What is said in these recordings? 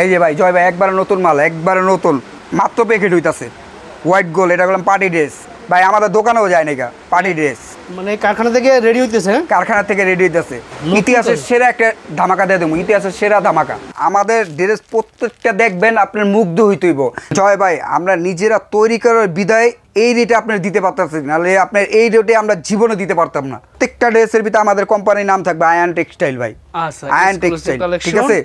এই যে ভাই জয় ভাই একবারে নতুন মাল, একবারে নতুন, মাত্র প্যাকেট হইতাছে। হোয়াইট গোল্ড, এটা বললাম পার্টি ড্রেস ভাই, আমাদের দোকানেও যায় না পার্টি ড্রেস, মানে কারখানা থেকে রেডি হইতেছে। কারখানা থেকে রেডি হইতেছে। ইতিহাসের সেরা একটা ধামাকা দিয়ে দেবো, ইতিহাসের সেরা ধামাকা। আমাদের ড্রেস প্রত্যেকটা দেখবেন আপনার মুগ্ধ হইতেইব। জয় ভাই আমরা নিজেরা তৈরি করার বিদায় এই রেটে আপনার দিতে পারতেছি, নাহলে আপনার এই রেটে আমরা জীবনে দিতে পারতাম না। প্রত্যেকটা ড্রেসের ভিতরে আমাদের কোম্পানির নাম থাকবে আয়ান টেক্সটাইল ভাই, আয়ান টেক্সটাইল, ঠিক আছে।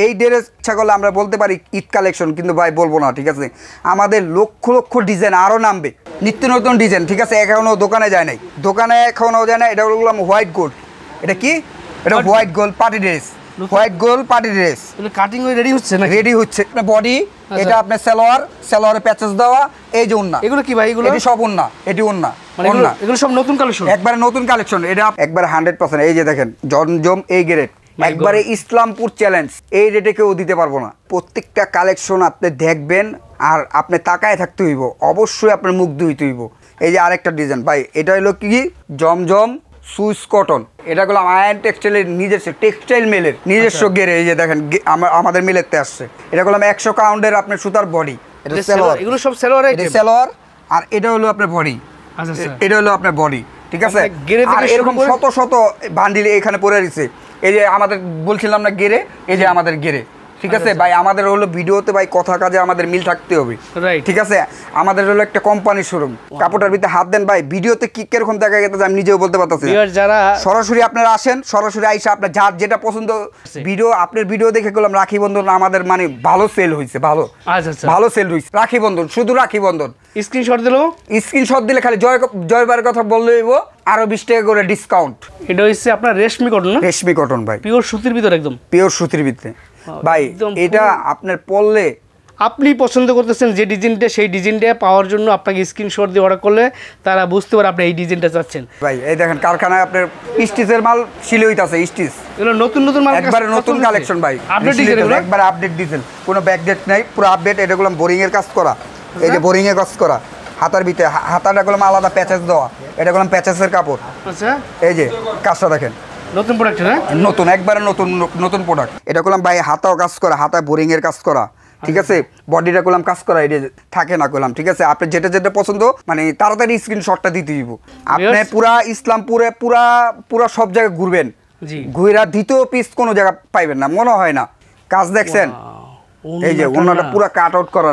এই ড্রেস ইচ্ছা করলে আমরা বলতে পারি ঈদ কালেকশন, কিন্তু ভাই বলবো না, ঠিক আছে। আমাদের লক্ষ লক্ষ ডিজাইন আরও নামবে, নিত্য নতুন ডিজাইন, ঠিক আছে। এখনো দোকানে যায় নাই, দোকানে এখনো যায় না। এটা বললাম হোয়াইট গোল্ড, এটা কি? এটা white gold party dress, white gold party dress. Cutting হয়ে রেডি হচ্ছে না? রেডি হচ্ছে। বডি এটা আপনার সালোয়ারে প্যাচেস দেওয়া, এই যে ওন্না। এগুলো কি ভাই? এগুলো এটি সব ওন্না, এটি ওন্না, ওন্না। এগুলো সব নতুন কালেকশন, একবারে নতুন কালেকশন। এটা একবারে 100%। এই যে দেখেন জমজম এই গ্রেড, একবারে ইসলামপুর চ্যালেঞ্জ, এই রেটে কেউ দিতে পারবো না। প্রত্যেকটা কালেকশন আপনি দেখবেন আর আপনি তাকায় থাকতে হইব, অবশ্যই আপনার মুগ্ধ হইতে হইব। এই যে আরেকটা ডিজাইন ভাই, এটা হলো কি জমজম সুইস কটন, এটা হলো আয়ান টেক্সটাইলের নিজস্ব, টেক্সটাইল মিলের নিজস্ব গেরে। এই যে দেখেন আমাদের মিলেতে আসছে। এটা হলো 100 কাউন্টের আপনার সুতার বডি, এটা সালোয়ার, এগুলো সব সালোয়ার আইটেম, সালোয়ার। আর এটা হলো আপনার বডি, এটা হলো আপনার বডি, ঠিক আছে। আর এরকম শত শত বান্ডিল এখানে পড়ে রয়েছে। এই যে আমাদের বলছিলাম না গেরে, এই যে আমাদের গেরে, ঠিক আছে ভাই। আমাদের হলো ভিডিওতে ভাই কথা কাজে আমাদের মিল থাকতে হবে, ঠিক আছে। আমাদের হলো একটা কোম্পানির শোরুম, কাপড়টার ভিতরে হাত দেন ভাই, ভিডিওতে কি কিরকম দেখা গেছে আমি নিজেও বলতে পারতেছি। যারা সরাসরি আপনারা আসেন, সরাসরি আইসা আপনার যার যেটা পছন্দ ভিডিও, আপনার ভিডিও দেখে করলাম রাখি বন্ধন আমাদের মানে ভালো সেল হয়েছে, ভালো ভালো সেল হয়েছে। রাখি বন্ধন, শুধু রাখি বন্ধন। স্ক্রিনশট দিলে খালি জয়বারের কথা বললেই আরো 20 টাকা করে ডিসকাউন্ট। এটা হচ্ছে আপনার রেশমি কটন, না? রেশমি কটন ভাই, পিওর সুতির ভিতরে, একদম পিওর সুতির ভিতরে ভাই। এটা আপনার পরলে আপনি পছন্দ করতেছেন যে ডিজাইনটা, সেই ডিজাইনটা পাওয়ার জন্য আপনাকে স্ক্রিনশট দিয়ে অর্ডার করলে তারা বুঝতে পারে আপনি এই ডিজাইনটা চাচ্ছেন। ভাই এই দেখেন কারখানায় আপনার স্টিচের মাল সিলে হইতাছে, স্টিচ এগুলো নতুন নতুন মাল, একবারে নতুন কালেকশন ভাই, আপডেট ডিজাইন, একবারে আপডেট ডিজাইন, কোনো ব্যাকডেট নাই, পুরো আপডেট। এটা গুলো বোরিং এর কাজ করা, এই যে বোরিং এর কাজ করা, হাতার ভিতরে হাতাটা গুলো আলাদা প্যাচেস দেওয়া, এটা গুলো প্যাচেসের কাপড়। আচ্ছা এই যে কাজটা দেখেন, নতুন প্রোডাক্ট, না? নতুন, একবারে নতুন নতুন প্রোডাক্ট। এটা করলাম ভাই হাতাও কাজ করা, হাতায় বোরিং এর কাজ করা, ঠিক আছে। বডিটা করলাম কাজ করা, এটা থাকে না করলাম, ঠিক আছে। আপনি যেটা যেটা পছন্দ মানে তাড়াতাড়ি স্ক্রিনশটটা দিতে দিব। আপনি পুরা ইসলামপুরে পুরা সব জায়গায় ঘুরবেন, ঘুরা দ্বিতীয় পিস কোনো জায়গা পাইবেন না, মনে হয় না। কাজ দেখছেন, এই যে ওনাটা পুরা কাট আউট করা,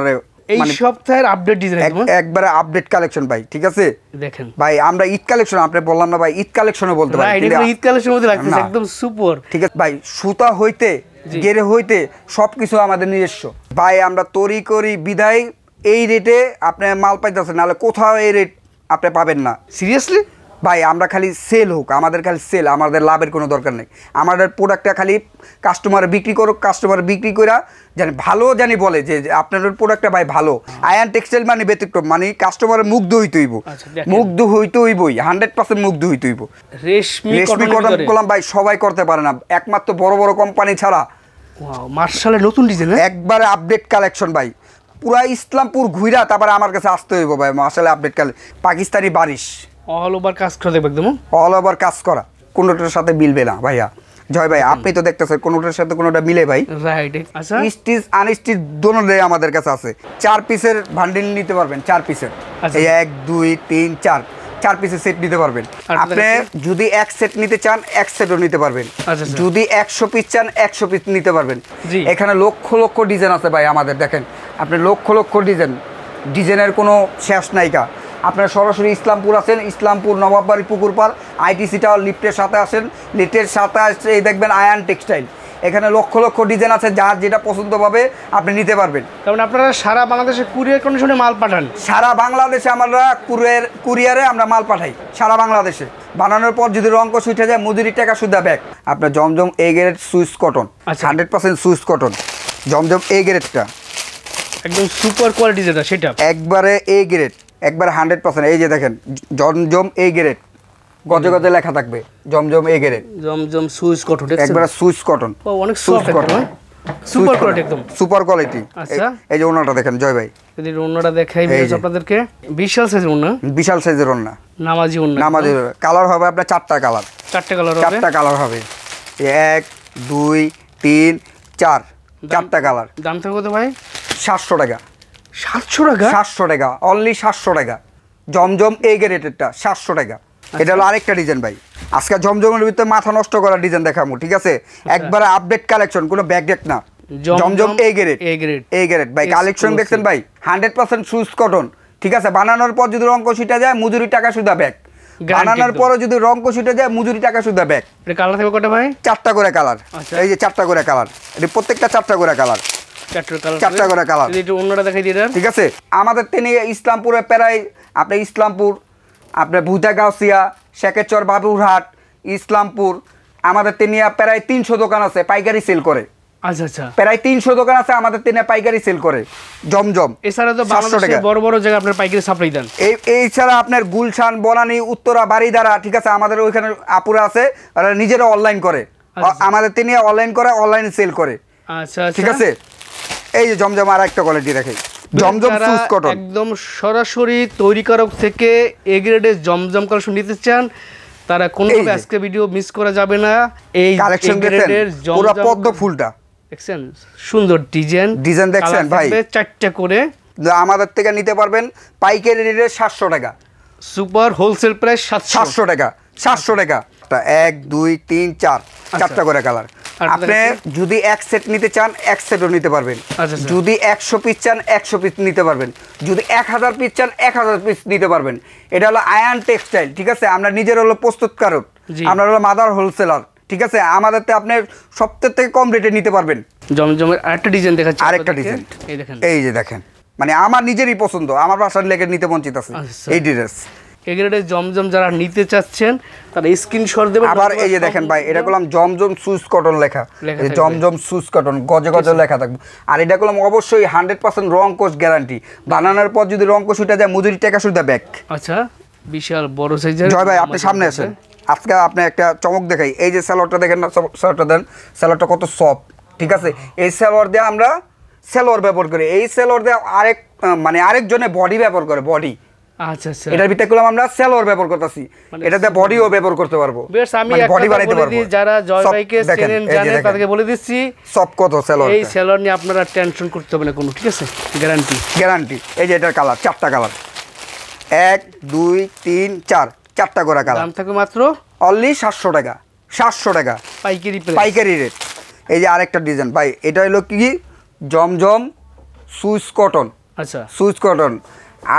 এই সপ্তাহের আপডেট ডিজাইন, একবারে আপডেট কালেকশন ভাই, ঠিক আছে। দেখেন ভাই আমরা ঈদ কালেকশন, আপনি বললাম না ভাই ঈদ কালেকশনও বলতে পারি, ঈদ কালেকশনের মধ্যে লাগতেছে, একদম সুপার, ঠিক আছে ভাই। সুতা হইতে গেরে হইতে সবকিছু আমাদের নিজস্ব ভাই। আমরা তৈরি করি বিদায় এই রেটে আপনি মাল পাইতেছেন, নাহলে কোথাও এই রেট আপনি পাবেন না। সিরিয়াসলি ভাই আমরা খালি সেল হোক, আমাদের খালি সেল, আমাদের লাভের কোনো দরকার নেই। আমাদের প্রোডাক্টটা খালি কাস্টমার বিক্রি করুক, কাস্টমার বিক্রি করে জানি ভালো জানি বলে যে আপনার প্রোডাক্টটা ভাই ভালো। আয়ান টেক্সটাইল মানে ব্যতিক্রম, মানে কাস্টমারের মুগ্ধ হইতে হইব, মুগ্ধ হইতে হইবই, 100% মুগ্ধ হইতে হইব। রেশমি কটন করলাম ভাই, সবাই করতে পারে না, একমাত্র বড় বড় কোম্পানি ছাড়া। মার্শালের নতুন ডিজাইন, একবারে আপডেট কালেকশন ভাই। পুরা ইসলামপুর ঘুরা তারপরে আমার কাছে আসতে হইব ভাই। মার্শালে আপডেট পাকিস্তানি বারিশ, অল ওভার কাজ করা দেখবে, একদম অল ওভার কাজ করা, কোনোটার সাথে মিলবে না ভাইয়া। জয় ভাই আপনি তো দেখতেছেন কোনোটার সাথে কোনোটা মিলে ভাই, রাইট। আচ্ছা স্টিচ আনস্টিচ দোনোটাই আমাদের কাছে আছে। 4 পিসের বান্ডিল নিতে পারবেন, 4 পিসের, এই 1 2 3 4 পিসের সেট নিতে পারবেন। আপনি যদি এক সেট নিতে চান এক সেটও নিতে পারবেন, যদি 100 পিস চান 100 পিস নিতে পারবেন। এখানে লক্ষ লক্ষ ডিজাইন আছে ভাই আমাদের, দেখেন আপনি লক্ষ লক্ষ ডিজাইনের কোনো শেষ নাইকা। আপনারা সরাসরি ইসলামপুর আসেন, ইসলামপুর নবাববাড়ি পুকুরপাড় আইটিসি টাওয়ার লিফটের সাথে আসেন, লিফটের সাথে আসছে এই দেখবেন আয়ান টেক্সটাইল। এখানে লক্ষ লক্ষ ডিজাইন আছে, যার যেটা পছন্দ পাবে আপনি নিতে পারবেন। কারণ আপনারা সারা বাংলাদেশে কুরিয়ার কন্ডিশনে মাল পাঠান, সারা বাংলাদেশে আমরা কুরিয়ারে আমরা মাল পাঠাই সারা বাংলাদেশে। বানানোর পর যদি রং কষ উঠে যায় মজুরির টাকা সুদ্ধা ব্যাগ। আপনার Zamzam A grade Swiss cotton, 100% Swiss cotton, Zamzam A গ্রেডটা একদম সুপার কোয়ালিটি, যেটা সেটা একবারে এ গ্রেড, একবারে 100%। এই যে দেখেন জমজম এ গ্রেড, গজে গজে লেখা থাকবে Zamzam A grade, Zamzam Swiss cotton, একবারে সুইস কটন, অনেক সফট কটন, সুপার কোয়ালিটি, একদম সুপার কোয়ালিটি। আচ্ছা এই যে ওনাটা দেখেন জয় ভাই, যদি ওনাটা দেখাই ভিউয়ার্স আপনাদেরকে, বিশাল সাইজের ওনা, বিশাল সাইজের ওনা, নামাজি ওনা, নামাজি কালার হবে আপনার 4টা কালার, 4টা কালার হবে, 4টা কালার হবে, 1 2 3 4 চারটা কালার। দাম থাকে কত ভাই? 700 টাকা। 700 টাকা? 700 টাকা, অনলি 700 টাকা। জমজম এই গ্রেডেরটা 700 টাকা। এটা হলো আরেকটা ডিজাইন ভাই। আজকে জমজমের ভিতরে মাথা নষ্ট করা ডিজাইন দেখাবো, ঠিক আছে? একবারে আপডেট কালেকশন, কোনো ব্যাকডেট না। জমজম এই গ্রেড, এই গ্রেড ভাই। কালেকশন দেখছেন ভাই, 100% সুস কটন, ঠিক আছে? বানানোর পর যদি রং কষিটা যায় মজুরি টাকা সুদা ব্যাক। বানানোর পরে যদি রং কষিটা যায় মজুরি টাকা সুদা ব্যাক। এটা কালার থাকবে কয়টা ভাই? 4টা করে কালার। এই যে 4টা করে কালার, এটা প্রত্যেকটা 4টা করে কালার। 4টা করে কালার। একটু অন্যটা দেখাই দিই, ঠিক আছে? আমাদের তেনে ইসলামপুরে প্রায় আপনি ইসলামপুর, আপনার ভুতাগাউসিয়া, শেখেরচর, বাবুরহাট, ইসলামপুর, আমাদের তেনিয়া প্রায় 300 দোকান আছে পাইকারি সেল করে। আচ্ছা আচ্ছা, প্রায় 300 দোকান আছে আমাদের তেনে পাইকারি সেল করে জমজম। এছাড়া তো বাংলাদেশে বড় বড় জায়গা আপনার পাইকারি সাপ্লাই দেন। এই ছাড়া আপনার গুলশান, বনানী, উত্তরা, বাড়িধারা, ঠিক আছে? আমাদের ওইখানে আপুরা আছে, ওরা নিজেরা অনলাইন করে। আমাদের তেনিয়া অনলাইন করে, অনলাইন সেল করে। আচ্ছা, ঠিক আছে? এই যে জমজম আর একটা কোয়ালিটি রাখে, জমজম সুস কটন, একদম সরাসরি তৈরিকারক থেকে এ গ্রেডের জমজম কালেকশন নিতে চান, তারা কোনোভাবে আজকে ভিডিও মিস করা যাবে না। এই কালেকশন দেখেন, পুরো পদ্ম ফুলটা দেখছেন, সুন্দর ডিজাইন দেখছেন ভাই। 4টা করে আমাদের থেকে নিতে পারবেন পাইকারি রেটে 700 টাকা। সুপার হোলসেল প্রাইস 700 টাকা। 700 টাকা। 1 2 3 4 4টা করে কালার। আপনি যদি এক সেট নিতে চান এক সেটও নিতে পারবেন। যদি 100 পিস চান 100 পিস নিতে পারবেন। যদি 1000 পিস চান 1000 পিস নিতে পারবেন। এটা হলো আয়ান টেক্সটাইল, ঠিক আছে? আমরা নিজের হলো প্রস্তুতকারক, আমরা হলো মাদার হোলসেলার, ঠিক আছে? আমাদের তো আপনি সবথেকে থেকে কম রেটে নিতে পারবেন। জমজমের আরেকটা ডিজাইন দেখাচ্ছি, আরেকটা ডিজাইন এই দেখেন, এই যে দেখেন, মানে আমার নিজেরই পছন্দ, আমার বাসার লেগে নিতে বঞ্চিত আছে এই ড্রেস। এই গ্রেডের জমজম যারা নিতে চাচ্ছেন তারা স্ক্রিনশট দেবেন। আবার এই যে দেখেন ভাই, এটা করলাম জমজম সুস কটন লেখা, জমজম সুস কটন গজে গজে লেখা থাকবে। আর এটা করলাম অবশ্যই 100% রং কোষ গ্যারান্টি। বানানোর পর যদি রং কোষ উঠে যায় মজুরি টাকা সুদা ব্যাক। আচ্ছা, বিশাল বড় সাইজের। জয় ভাই আপনি সামনে আসেন, আজকে আপনি একটা চমক দেখাই। এই যে সালোয়ারটা দেখেন না, সালোয়ারটা দেন, সালোয়ারটা কত সফট, ঠিক আছে? এই সালোয়ার দিয়ে আমরা সালোয়ার ব্যবহার করি, এই সালোয়ার দিয়ে আরেকজনে বডি ব্যবহার করে, বডি। আচ্ছা আচ্ছা, এটার ভিতরে করলাম আমরা সালোয়ার ব্যবহার করতেছি, এটাতে বডিও ব্যবহার করতে পারবো। বেশ, আমি বডি বানাইতে পারবো। যারা জয় ভাইকে চেনেন জানেন তাদেরকে বলে দিচ্ছি সব কত সালোয়ার, এই সালোয়ার নিয়ে আপনারা টেনশন করতে হবে না কোনো, ঠিক আছে? গ্যারান্টি। এই যে এটার কালার 4টা কালার, 1 2 3 4 4টা করে কালার। দাম থাকবে মাত্র অনলি 700 টাকা। 700 টাকা পাইকারি রেট। এই যে আরেকটা ডিজাইন ভাই, এটা হলো কি জমজম সুইস কটন। আচ্ছা, সুইস কটন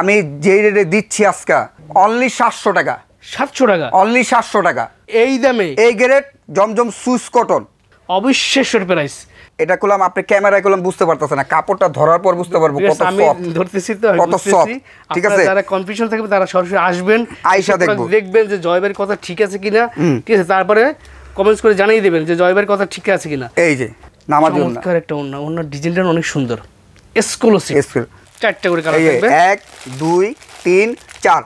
আমি যেই রেটে দিচ্ছি আজকে অনলি 700 টাকা। 700 টাকা, অনলি 700 টাকা এই দামে এই গ্রেড জমজম সুইস কটন, অবিশ্বাস্য প্রাইস। এটা করলাম আপনি ক্যামেরায় করলাম বুঝতে পারতেছেন না, কাপড়টা ধরার পর বুঝতে পারবো কত সফট, ধরতেছি তো কত সফট, ঠিক আছে? যারা কনফিউশন থাকবে তারা সরাসরি আসবেন, আয়শা দেখবেন যে জয়বের কথা ঠিক আছে কিনা, ঠিক আছে? তারপরে কমেন্টস করে জানিয়ে দেবেন যে জয়বের কথা ঠিক আছে কিনা। এই যে নামাজ চমৎকার একটা ওন্না ডিজাইনটা অনেক সুন্দর, এক্সক্লুসিভ। 4টা করে কালার থাকবে, 1 2 3 4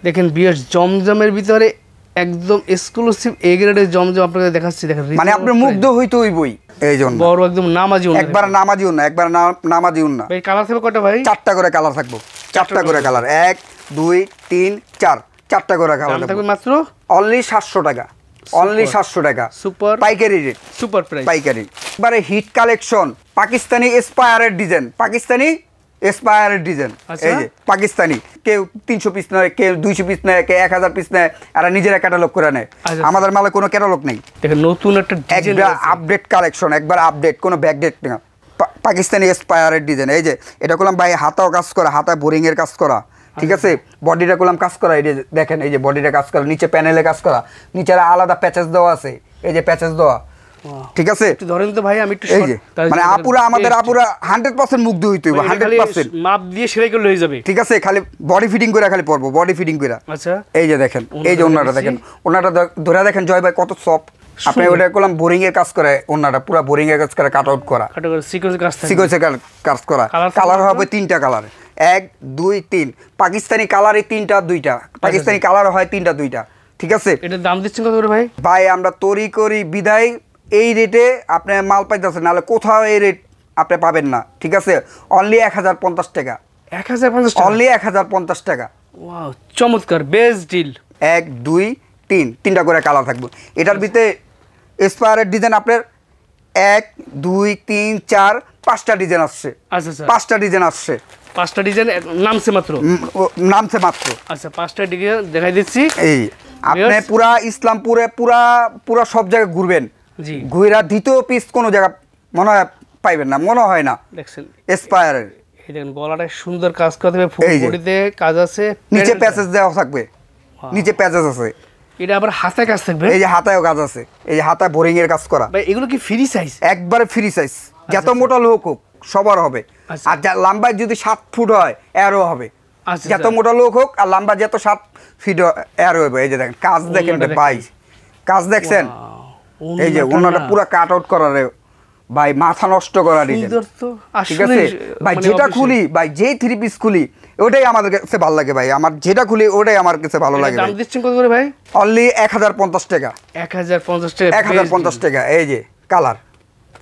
দেখেন বিয়ার জমজমের ভিতরে একদম এক্সক্লুসিভ এ গ্রেডের জমজম আপনাদের দেখাচ্ছি। দেখেন মানে আপনি মুগ্ধ হইতে হইবই, এই জন্য বড় একদম নামাজি ওন্না, একবার নামাজি ওন্না, একবার নামাজি ওন্না। ভাই কালার থাকবে কয়টা ভাই? 4টা করে কালার থাকবে, 4টা করে কালার, 1 2 3 4 4টা করে কালার থাকবে মাত্র অনলি 700 টাকা। অনলি 700 টাকা সুপার পাইকারি রেট, সুপার প্রাইস পাইকারি। এবারে হিট কালেকশন পাকিস্তানি এসপায়ারের ডিজাইন, পাকিস্তানি এসপায়ারের ডিজাইন। এই যে পাকিস্তানি, কেউ 300 পিস নেয়, কেউ 200 পিস নেয়, কেউ 1000 পিস নেয়, আর নিজেরা ক্যাটালগ করে নেয়। আমাদের মালে কোনো ক্যাটালগ নেই, দেখেন নতুন একটা ডিজাইন, একবার আপডেট কালেকশন, একবার আপডেট, কোনো ব্যাকডেট না। পাকিস্তানি এসপায়ারের ডিজাইন। এই যে এটা করলাম ভাই হাতাও কাজ করা, হাতায় বোরিং এর কাজ করা, ঠিক আছে? বডিটা করলাম কাজ করা, এই যে দেখেন, এই যে বডিটা কাজ করা, নিচে প্যানেলে কাজ করা, নিচে আলাদা প্যাচেস দেওয়া আছে, এই যে প্যাচেস দেওয়া, ঠিক আছে? একটু ধরেন তো ভাই, আমি একটু এই যে মানে আমাদের আপুরা 100% মুগ্ধ হইতে হইব, 100% মাপ দিয়ে সেলাই করলে হয়ে যাবে, ঠিক আছে? খালি বডি ফিটিং করে খালি পরবো, বডি ফিটিং করে। আচ্ছা, এই যে দেখেন, এই যে ওন্নাটা দেখেন, ওন্নাটা ধরে দেখেন জয় ভাই কত সফট। আপনি ওটা করলাম বোরিং এর কাজ করে, ওন্নাটা পুরো বোরিং এর কাজ করে, কাট আউট করা, সিকোয়েন্সের কাজ করা। কালার হবে 3টা কালার, 1 2 3 পাকিস্তানি কালার, এই 3টা 2টা পাকিস্তানি কালার হয়, 3টা 2টা, ঠিক আছে? এটার দাম দিচ্ছেন কত করে ভাই? ভাই আমরা তৈরি করি বিদায় এই রেটে আপনি মাল পাইতেছেন, নাহলে কোথাও এই রেট আপনি পাবেন না, ঠিক আছে? অনলি 1050 টাকা। 1050 টাকা, অনলি 1050 টাকা। ওয়াও, চমৎকার, বেস্ট ডিল। 1 2 3 3টা করে কালার থাকবে। এটার ভিতরে এসপায়ারের ডিজাইন আপনার 1 2 3 4 5টা ডিজাইন আসছে। আচ্ছা আচ্ছা 5টা ডিজাইন আসছে। 5টা ডিজাইন নামছে মাত্র। নামছে মাত্র। আচ্ছা 5টা ডিজাইন দেখাই দিচ্ছি। এই আপনি পুরা ইসলামপুরে পুরা সব জায়গায় ঘুরবেন, জি ঘুরা দ্বিতীয় পিস কোনো জায়গা মনে হয় পাইবেন না, মনে হয় না। দেখছেন এসপায়ারের এই দেখেন গলাটা সুন্দর কাজ করতে হবে, ফুল বডিতে কাজ আছে, নিচে প্যাচেজ দেওয়া থাকবে, নিচে প্যাচেজ আছে। এটা আবার হাতে কাজ থাকবে, এই যে হাতায়ও কাজ আছে, এই যে হাতায় বোরিং এর কাজ করা। ভাই এগুলো কি ফ্রি সাইজ? একবারে ফ্রি সাইজ, যত মোটা লোক হোক সবার হবে। আর যা লম্বায় যদি 7 ফুট হয় এরও হবে, যত মোটা লোক হোক। আর লম্বা যত 7 ফিট এর হবে। এই যে দেখেন কাজ দেখেন ভাই, কাজ দেখছেন? এই যে ওনাটা পুরো কাট আউট করা রে ভাই, মাথা নষ্ট করা ডিজাইন। ঠিক আছে ভাই, যেটা খুলি ভাই, যেই 3 পিস খুলি ওটাই আমাদের কাছে ভালো লাগে ভাই। আমার যেটা খুলি ওটাই আমার কাছে ভালো লাগে। দাম দিচ্ছেন কত করে ভাই? অনলি 1050 টাকা। 1050 টাকা, 1050 টাকা। এই যে কালার,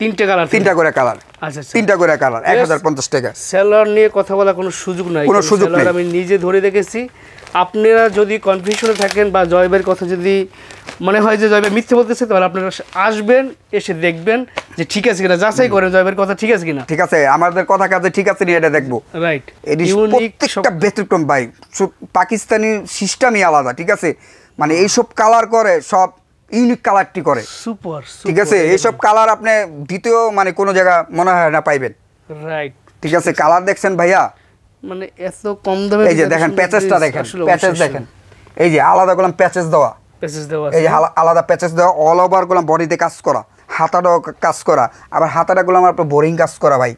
3টে কালার, 3টা করে কালার। আচ্ছা 3টা করে কালার, 1050 টাকা। সেলার নিয়ে কথা বলা কোনো সুযোগ নাই, কোনো সুযোগ নেই। আমি নিজে ধরে দেখেছি। আপনারা যদি কনফিউশনে থাকেন বা জয়বের কথা যদি মনে হয় যে জয়বে মিথ্যে বলতেছে, তাহলে আপনারা আসবেন, এসে দেখবেন যে ঠিক আছে কিনা, যাচাই করেন জয়বের কথা ঠিক আছে কিনা। ঠিক আছে, আমাদের কথা কাজে ঠিক আছে নি এটা দেখবো। রাইট, প্রত্যেকটা ব্যতিক্রম ভাই। পাকিস্তানি সিস্টেমই আলাদা। ঠিক আছে, মানে এইসব কালার করে সব ইউনিক কালারটি করে, সুপার। ঠিক আছে, এইসব কালার আপনি দ্বিতীয় মানে কোনো জায়গা মনে হয় না পাইবেন। রাইট, ঠিক আছে, কালার দেখছেন ভাইয়া, মানে এত কম দামে। এই যে দেখেন প্যাচেসটা দেখেন, প্যাচেস দেখেন, এই যে আলাদা গোলাম প্যাচেস দেওয়া, প্যাচেস দেওয়া, এই যে আলাদা প্যাচেস দেওয়া, অল ওভার গোলাম বডিতে কাজ করা, হাতাটাও কাজ করা, আবার হাতাটা গোলাম আপনার বোরিং কাজ করা ভাই,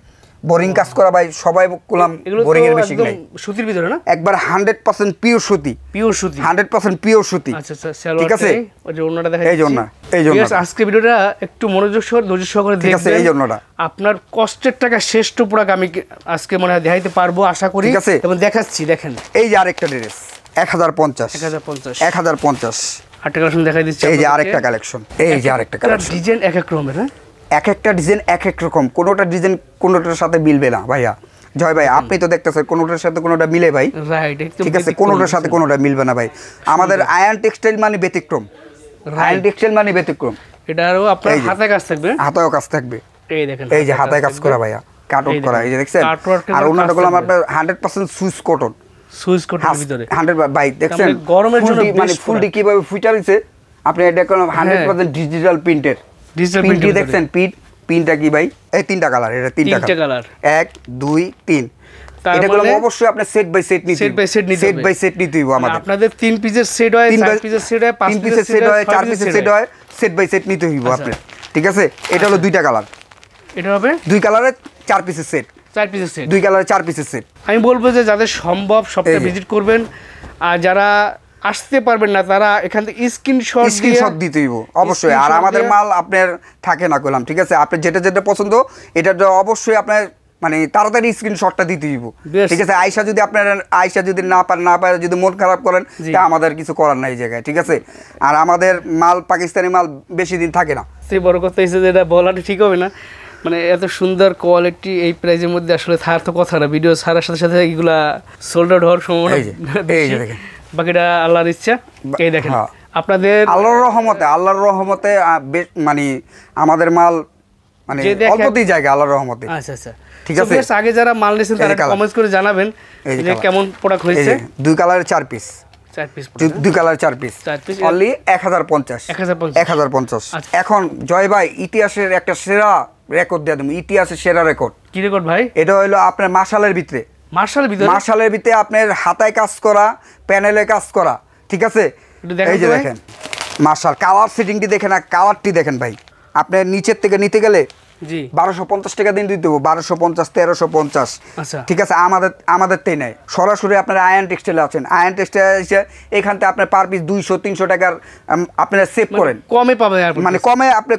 বোরিং কাজ করা ভাই। সবাই গোলাম বোরিং এর মেশিন নাই, সুতির ভিতরে না, একবার 100% পিওর সুতি, পিওর সুতি, 100% পিওর সুতি। আচ্ছা আচ্ছা, ঠিক আছে। ওই যে ওন্নাটা দেখাই, এই যে ওন্না, এই যে ওন্না। আজকে ভিডিওটা একটু মনোযোগ সহ ধৈর্য সহকারে দেখবেন। ঠিক আছে, এই যে ওন্নাটা আপনার কষ্টের টাকা শ্রেষ্ঠ প্রোডাক্ট আমি আজকে মনে হয় দেখাইতে পারবো আশা করি। ঠিক আছে, এবং দেখাচ্ছি, দেখেন এই যে আরেকটা ড্রেস 1050, 1050 আরেকটা কালেকশন দেখাই দিচ্ছি। এই যে আরেকটা কালেকশন, এই যে আরেকটা কালেকশন। ডিজাইন এক এক রকমের, হ্যাঁ, এক একটা ডিজাইন এক এক রকম, কোনোটা ডিজাইন কোনোটার সাথে মিলবে না ভাইয়া। জয় ভাই, আপনি তো দেখতেছেন কোনোটার সাথে কোনোটা মিলে ভাই। রাইট, ঠিক আছে, কোনোটার সাথে কোনোটা মিলবে না ভাই। আমাদের আয়ন টেক্সটাইল মানে ব্যতিক্রম, আয়ন টেক্সটাইল মানে ব্যতিক্রম। এটারও আপনার হাতে কাজ থাকবে, হাতেও কাজ থাকবে। এই দেখেন, এই যে হাতে কাজ করা ভাইয়া, কাট আউট করা, এই যে দেখছেন। আর ওনাটা গুলো আপনার 100% সুইস কটন, সুইস কটনের ভিতরে 100 ভাই। দেখছেন গরমের জন্য মানে ফুলটি কিভাবে ফুটা দিছে আপনি, এটা কোন 100% ডিজিটাল প্রিন্টের। ডিজিটাল প্রিন্ট দেখছেন, প্রিন্টটা কি ভাই? এই 3টা কালার, এটা 3টা কালার, 1 2 3। এটা গুলো অবশ্যই আপনি সেট বাই সেট নিতে, সেট বাই সেট নিতে, সেট বাই সেট নিতে হবে আমাদের। আপনাদের 3 পিসের সেট হয়, 4 পিসের সেট হয়, 5 পিসের সেট হয়, 4 পিসের সেট হয়, সেট বাই সেট নিতে হবে আপনি। ঠিক আছে, এটা হলো 2টা কালার, এটা হবে 2 কালারে 4 পিসের সেট, 4 পিসের সেট, 2 কালারে 4 পিসের সেট। আমি বলবো যে যাদের সম্ভব সবটা ভিজিট করবেন, আর যারা আসতে পারবেন না তারা এখান থেকে স্ক্রিনশট দিতে হইব অবশ্যই। আর আমাদের মাল আপনার থাকে না কইলাম, ঠিক আছে, আপনার যেটা যেটা পছন্দ এটা অবশ্যই আপনার মানে তাড়াতাড়ি স্ক্রিনশটটা দিতে হইব। ঠিক আছে, আয়শা যদি না পারে যদি মন খারাপ করেন, তা আমাদের কিছু করার নাই এই জায়গায়। ঠিক আছে, আর আমাদের মাল পাকিস্তানি মাল বেশি দিন থাকে না। সেই বড় কথা হচ্ছে যেটা বলাটা ঠিক হবে না, মানে এত সুন্দর কোয়ালিটি এই প্রাইজের মধ্যে আসলে থাকার তো কথা না। ভিডিও ছাড়ার সাথে সাথে এগুলা সোল্ড আউট হওয়ার সম্ভাবনা বেশি, বাকিটা আল্লাহর ইচ্ছা। এই দেখেন আপনাদের আল্লাহর রহমতে মানে আমাদের মাল মানে অল্পতেই জায়গা আল্লাহর রহমতে। আচ্ছা আচ্ছা, ঠিক আছে। আগে যারা মাল নিয়েছেন তারা কমেন্টস করে জানাবেন যে কেমন প্রোডাক্ট হয়েছে। 2 কালারের 4 পিস, 2 কালার 4 পিস, অনলি 1050। এখন জয় ভাই ইতিহাসের একটা সেরা রেকর্ড দিয়ে দেবো, ইতিহাসের সেরা রেকর্ড। কি রেকর্ড ভাই? এটা হলো আপনার মার্শালের ভিতরে, মার্শালের ভিতরে আপনার হাতায় কাজ করা, প্যানেলে কাজ করা। ঠিক আছে, এই যে দেখেন মার্শাল কালার সেটিংটি দেখেন, আর কালারটি দেখেন ভাই। আপনার নিচের থেকে নিতে গেলে 1250 টাকা দিন দিতে হবে, 1250 1350। ঠিক আছে, আমাদের তাই নাই, সরাসরি আপনার আয়ন টেক্সটাইলে আছেন। আয়ন টেক্সটাইল এসে এখান থেকে আপনার পার পিস 200-300 টাকার আপনারা সেভ করেন, কমে পাবেন, মানে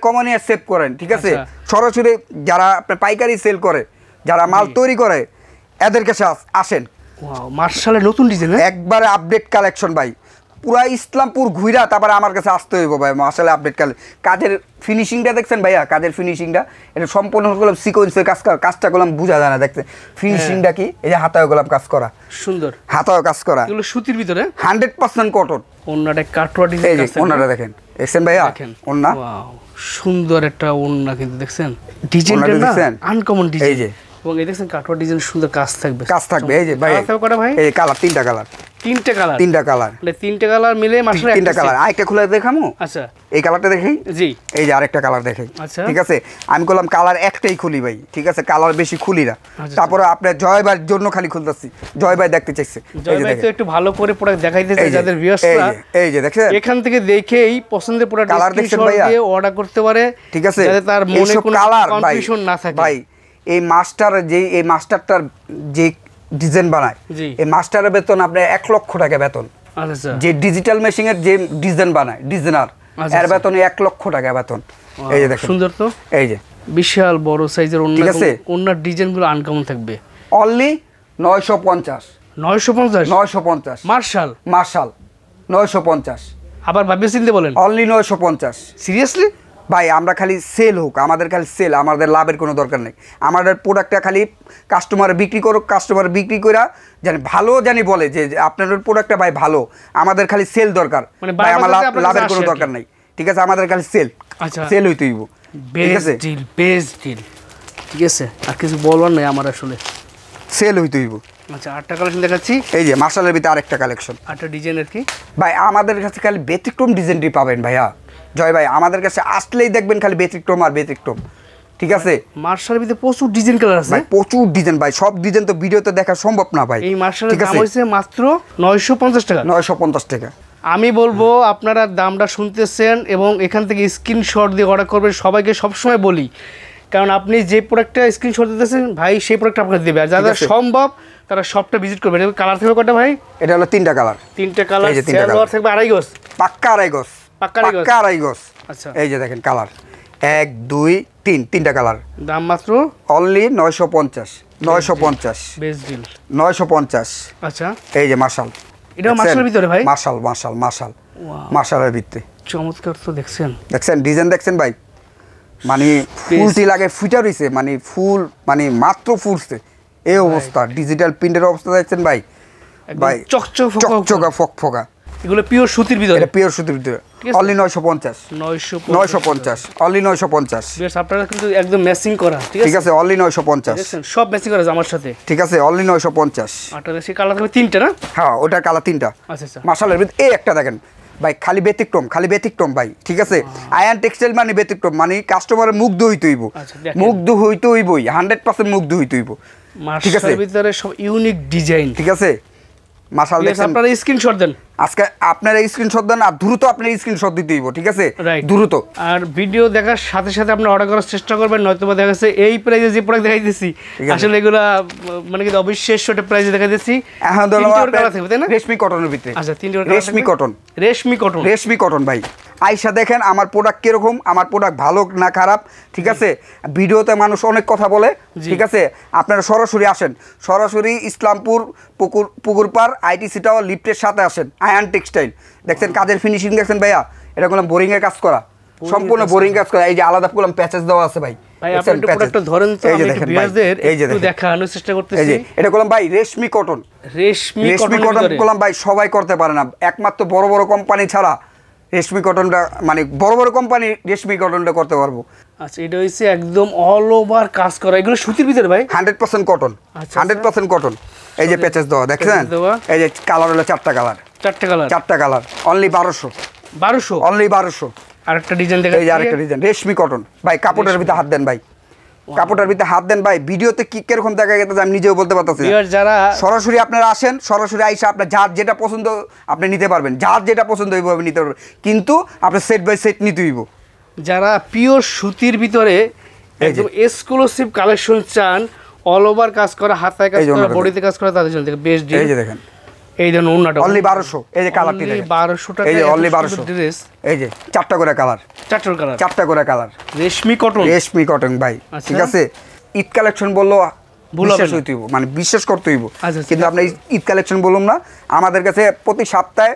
কমে নিয়ে সেভ করেন। ঠিক আছে, সরাসরি যারা আপনার পাইকারি সেল করে, যারা মাল তৈরি করে, এদের কাছে আসেন। মার্শালের নতুন ডিজাইন, একবারে আপডেট কালেকশন ভাই। পুরা ইসলামপুর ঘুরা তারপরে আমার কাছে আসতে হইব ভাই আসলে আপডেট কাজের ফিনিশিংটা দেখছেন ভাইয়া, কাজের ফিনিশিংটা এটা সম্পূর্ণ করলাম সিকোয়েন্সের কাজটা করলাম বোঝা যায় না, দেখছেন ফিনিশিংটা কি, এই যে হাতায় গোলাপ কাজ করা, সুন্দর হাতায় কাজ করা, এগুলো সুতির ভিতরে 100% কটন। ওন্নাটা কাটওয়া ডিজাইন আছে, ওন্নাটা দেখেন, দেখছেন ভাইয়া ওন্না, ওয়াও সুন্দর একটা ওন্না, কিন্তু দেখছেন ডিজাইনটা দেখছেন আনকমন ডিজাইন, এই যে এবং এই দেখছেন কাটওয়া ডিজাইন সুন্দর কাজ থাকবে, এই যে ভাই কটা ভাই, এই কালার তিনটা কালার, তিনটা কালার, মানে তিনটা কালার মিলে মাশাআল্লাহ তিনটা কালার। আরেকটা খুলে দেখামু, আচ্ছা এই কালারটা দেখি, জি এই যে আরেকটা কালার দেখি, আচ্ছা ঠিক আছে আমি বললাম কালার একটাই খুলি ভাই, ঠিক আছে কালার বেশি খুলি না, তারপরে আপনার জয় ভাইয়ের জন্য খালি খুলতেছি, জয় ভাই দেখতে চাইছে, জয় ভাই তো একটু ভালো করে প্রোডাক্ট দেখাইতেছে যাদের ভিউয়ার্সরা, এই যে দেখছেন এখান থেকে দেখেই পছন্দের প্রোডাক্ট কালার দেখছেন স্ক্রিনশট দিয়ে অর্ডার করতে পারে, ঠিক আছে যাতে তার মনে কোনো কালার কনফিউশন না থাকে। ভাই এই মাস্টারটার যে ডিজাইন বানায়, এই মাস্টারের বেতন আপনার 1 লক্ষ টাকা বেতন, আচ্ছা যে ডিজিটাল মেশিনের যে ডিজাইন বানায় ডিজাইনার, এর বেতন 1 লক্ষ টাকা বেতন। এই যে দেখেন সুন্দর তো, এই যে বিশাল বড় সাইজের ওন্না, ঠিক আছে ওন্নার ডিজাইনগুলো আনকমন থাকবে, অনলি 950 950 মার্শাল 950, আবার ভাববে চিনতে বলেন, অনলি 950। সিরিয়াসলি ভাই আমরা খালি সেল হোক, আমাদের খালি সেল, আমাদের লাভের কোনো দরকার নেই, আমাদের প্রোডাক্টটা খালি কাস্টমার বিক্রি করুক, কাস্টমার বিক্রি করে জানি ভালো জানি বলে যে আপনাদের প্রোডাক্টটা ভাই ভালো, আমাদের খালি সেল দরকার, মানে ভাই আমার লাভের কোনো দরকার নেই, ঠিক আছে আমাদের খালি সেল, আচ্ছা সেল হইতে হইব, ঠিক আছে বেস্ট ডিল, ঠিক আছে আর কিছু বলবার নাই আমার, আসলে সেল হইতে হইব। আচ্ছা আটটা কালেকশন দেখাচ্ছি, এই যে মার্শালের ভিতরে আরেকটা কালেকশন, আটটা ডিজাইনের কি ভাই আমাদের কাছে খালি ব্যতিক্রম ডিজাইনটি পাবেন ভাইয়া, জয় ভাই আমাদের কাছে আসলেই দেখবেন খালি ব্যতিক্রম আর ব্যতিক্রম, ঠিক আছে মার্শালের ভিতরে প্রচুর ডিজাইন কালার আছে ভাই, প্রচুর ডিজাইন ভাই, সব ডিজাইন তো ভিডিওতে দেখা সম্ভব না ভাই, এই মার্শালের দাম হইছে মাত্র 950 টাকা, 950 টাকা। আমি বলবো আপনারা দামটা শুনতেছেন এবং এখান থেকে স্ক্রিনশট দিয়ে অর্ডার করবেন, সবাইকে সবসময় বলি, কারণ আপনি যে প্রোডাক্টটা স্ক্রিনশট দিতেছেন ভাই সেই প্রোডাক্ট আপনাকে দেবে, আর যাদের সম্ভব তারা সবটা ভিজিট করবেন। কালার থাকবে কটা ভাই? এটা হলো তিনটা কালার, সালোয়ার থাকবে 2.5 গজ, পাক্কা 2.5 গজ, পাক্কা 2.5 গজ। আচ্ছা এই যে দেখেন কালার 1 2 3 তিনটা কালার, দাম মাত্র অনলি 950 বেস্ট ডিল 950। আচ্ছা এই যে মার্শাল, এটাও মার্শালের ভিতরে ভাই, মার্শালের ভিতরে চমৎকার তো, দেখছেন ডিজাইন দেখছেন ভাই, মানে ফুলটি লাগে ফুটা রইছে, মানে ফুল মানে মাত্র ফুলছে এই অবস্থা, ডিজিটাল প্রিন্টের অবস্থা দেখছেন ভাই, ভাই চকচকা ফকফকা, এগুলো পিওর সুতির ভিতরে, এটা পিওর সুতির ভিতরে, অনলি 950 অনলি 950। বেশ আপনারা কিন্তু একদম ম্যাচিং করা, ঠিক আছে অনলি 950, দেখছেন সব ম্যাচিং করা আমার সাথে, ঠিক আছে অনলি 950। আটটা দেশি কালার থাকবে তিনটা না? হ্যাঁ ওটার কালার তিনটা। আচ্ছা আচ্ছা মার্শালের ভিতরে এই একটা দেখেন ভাই, খালি ব্যতিক্রম ভাই, ঠিক আছে আয়ান টেক্সটাইল মানে ব্যতিক্রম, মানে কাস্টমারের মুগ্ধ হইতে হইব, মুগ্ধ হইতে হইবই, 100% মুগ্ধ হইতে হইব, ঠিক আছে ভিতরে সব ইউনিক ডিজাইন, ঠিক আছে মার্শাল দেখেন, আপনারা স্ক্রিনশট দেন, আজকে আপনারা স্ক্রিনশট দেন আর দ্রুত আপনারা স্ক্রিনশট দিতে হইব, ঠিক আছে দ্রুত, আর ভিডিও দেখার সাথে সাথে আপনি অর্ডার করার চেষ্টা করবেন, নয়তো বা দেখা যাচ্ছে এই প্রাইসে যে প্রোডাক্ট দেখাইতেছি আসলে এগুলা মানে কি অবিশ্বাস্য একটা প্রাইসে দেখাইতেছি। এখন ধরো কালার থাকবে তাই না? রেশমি কটনের ভিতরে, আচ্ছা তিনটা রেশমি কটন ভাই, আইসা দেখেন আমার প্রোডাক্ট কিরকম, আমার প্রোডাক্ট ভালো না খারাপ, ঠিক আছে ভিডিওতে মানুষ অনেক কথা বলে, ঠিক আছে আপনারা সরাসরি আসেন, সরাসরি ইসলামপুর পুকুরপাড় আইটিসি টাওয়ার লিফটের সাথে আসেন, আয়ান টেক্সটাইল দেখছেন, কাজের ফিনিশিং দেখছেন ভাইয়া, এটা কোনো বোরিং এর কাজ করা, সম্পূর্ণ বোরিং কাজ করা, এই যে আলাদা কোলাম প্যাচেস দেওয়া আছে ভাই, ভাই আপনি একটু প্রোডাক্টটা ধরেন তো, আমি একটু ভিউয়ারদের একটু দেখানোর চেষ্টা করতেছি, এই যে এটা কোলাম ভাই রেশমি কটন কোলাম ভাই, সবাই করতে পারে না, একমাত্র বড় বড় কোম্পানি ছাড়া রেশমি কটনটা মানে বড় বড় কোম্পানি রেশমি কটনটা করতে পারবো। আচ্ছা এটা হইছে একদম অল ওভার কাজ করা, এগুলো সুতির ভিতরে ভাই 100% কটন, 100% কটন, এই যে প্যাচেস দেওয়া দেখছেন, এই যে কালার হলো চারটা কালার, অনলি 1200 অনলি 1200। আরেকটা ডিজাইন দেখেন, এই যে আরেকটা ডিজাইন রেশমি কটন ভাই, কাপড়ের ভিতরে হাত দেন ভাই, কাপড়ের ভিতরে হাত দেন ভাই, ভিডিওতে কি কিরকম দেখা গেছে আমি নিজেও বলতে পারতেছি, যারা সরাসরি আপনারা আসেন, সরাসরি আইসা আপনার যার যেটা পছন্দ আপনি নিতে পারবেন, যার যেটা পছন্দ হইব আপনি নিতে পারবেন, কিন্তু আপনার সেট বাই সেট নিতে হইব। যারা পিওর সুতির ভিতরে একদম এক্সক্লুসিভ কালেকশন চান, অল ওভার কাজ করা, হাতায় কাজ করা, বডিতে কাজ করা, তাদের জন্য বেস্ট ডিল। এই যে দেখেন, এই দেখুন ওন্নাটা অনলি 1200, এই যে কালারটি দেখেন 1200 টাকা, এই যে অনলি 1200 ড্রেস, এই যে চারটা করে কালার রেশমি কটন ভাই, ঠিক আছে ঈদ কালেকশন বললো বিশ্বাস হইতে হইব, মানে বিশ্বাস করতে হইব, কিন্তু আপনি ঈদ কালেকশন বলুন না, আমাদের কাছে প্রতি সপ্তাহে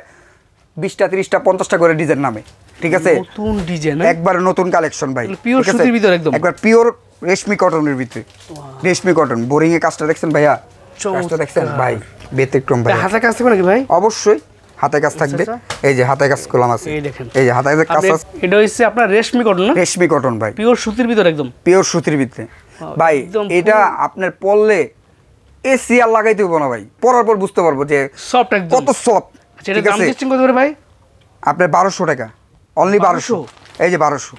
20টা 30টা 50টা করে ডিজাইন নামে, ঠিক আছে? নতুন ডিজাইন, একবার নতুন কালেকশন ভাই, পিওর ঠিক আছে? সুতির ভিতর একদম, একবার পিওর রেশমি কটনের ভিতরে, রেশমি কটন। বোরিং এ কাজটা দেখছেন ভাইয়া? কাজটা দেখছেন ভাই, ব্যতিক্রম ভাই। হাতে কাজ থাকবে নাকি ভাই? অবশ্যই হাতে কাজ থাকবে। এই যে হাতে কাজ কলম আছে, এই দেখেন, এই যে হাতে কাজ আছে। এটা হচ্ছে আপনার রেশমি কটন না? রেশমি কটন ভাই, পিওর সুতির ভিতর একদম, পিওর সুতির ভিতরে ভাই। এটা আপনার পরলে এসি আর লাগাইতে হবে না ভাই, পরার পর বুঝতে পারবো যে সফট একদম, কত সফট। সেটা দাম ডিস্টিং কত করে ভাই? আপনার 1200 টাকা, অনলি 1200। এই যে 1200